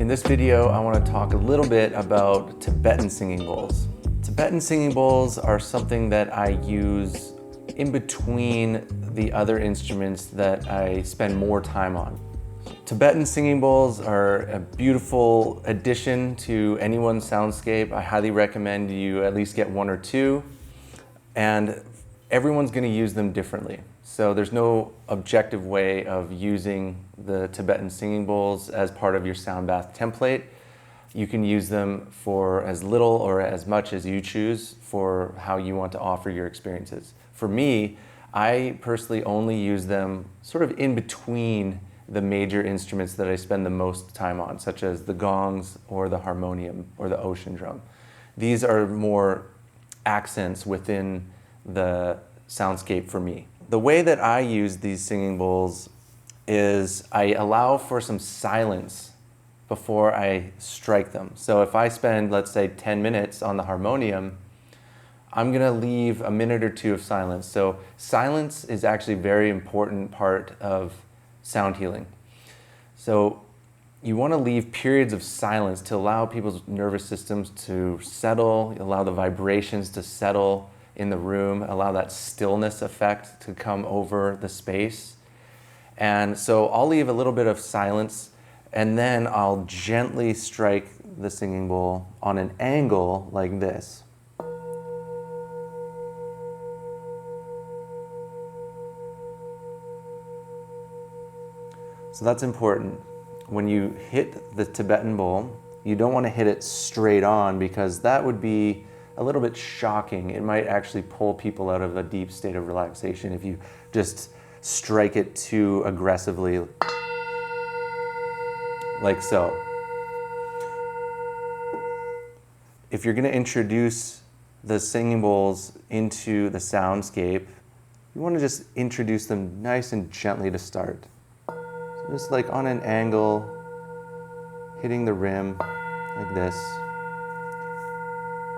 this video, I want to talk a little bit about Tibetan singing bowls. Tibetan singing bowls are something that I use in between the other instruments that I spend more time on. Tibetan singing bowls are a beautiful addition to anyone's soundscape. I highly recommend you at least get one or two, and everyone's going to use them differently. So there's no objective way of using the Tibetan singing bowls as part of your sound bath template. You can use them for as little or as much as you choose for how you want to offer your experiences. For me, I personally only use them sort of in between the major instruments that I spend the most time on, such as the gongs or the harmonium or the ocean drum. These are more accents within the soundscape for me. The way that I use these singing bowls is I allow for some silence before I strike them. So if I spend, let's say, 10 minutes on the harmonium, I'm gonna leave a minute or two of silence. So silence is actually a very important part of sound healing. So you wanna leave periods of silence to allow people's nervous systems to settle, allow the vibrations to settle in the room, allow that stillness effect to come over the space. And so I'll leave a little bit of silence, and then I'll gently strike the singing bowl on an angle like this. So that's important. When you hit the Tibetan bowl, you don't want to hit it straight on, because that would be a little bit shocking. It might actually pull people out of a deep state of relaxation if you just strike it too aggressively, like so. If you're going to introduce the singing bowls into the soundscape, you want to just introduce them nice and gently to start. So just like on an angle, hitting the rim like this,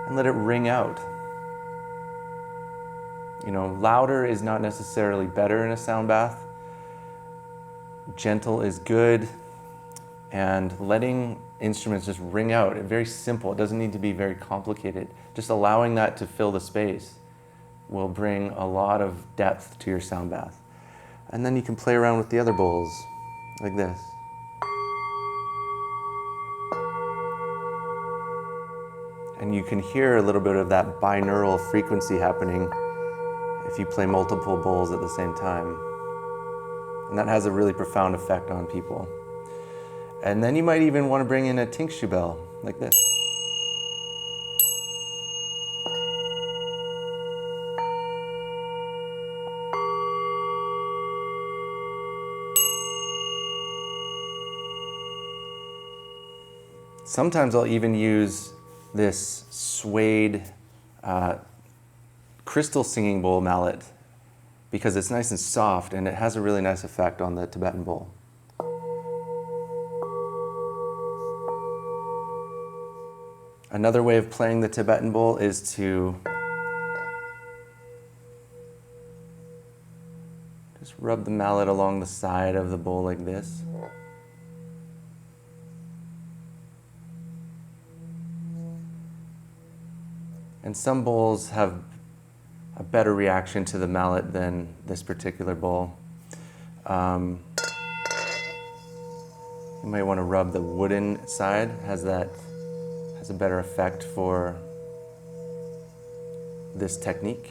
and let it ring out. You know, louder is not necessarily better in a sound bath. Gentle is good, and letting instruments just ring out. It's very simple. It doesn't need to be very complicated. Just allowing that to fill the space will bring a lot of depth to your sound bath. And then you can play around with the other bowls like this. And you can hear a little bit of that binaural frequency happening if you play multiple bowls at the same time. And that has a really profound effect on people. And then you might even want to bring in a tingshu bell, like this. Sometimes I'll even use this suede crystal singing bowl mallet, because it's nice and soft and it has a really nice effect on the Tibetan bowl. Another way of playing the Tibetan bowl is to just rub the mallet along the side of the bowl like this. And some bowls have a better reaction to the mallet than this particular bowl. You might want to rub the wooden side, has a better effect for this technique.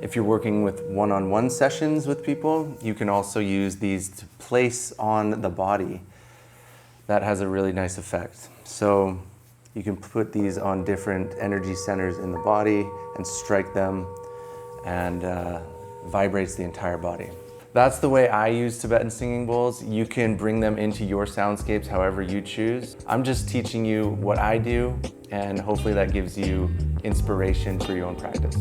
If you're working with one-on-one sessions with people, you can also use these to place on the body. That has a really nice effect. So you can put these on different energy centers in the body and strike them, and vibrates the entire body. That's the way I use Tibetan singing bowls. You can bring them into your soundscapes however you choose. I'm just teaching you what I do, and hopefully that gives you inspiration for your own practice.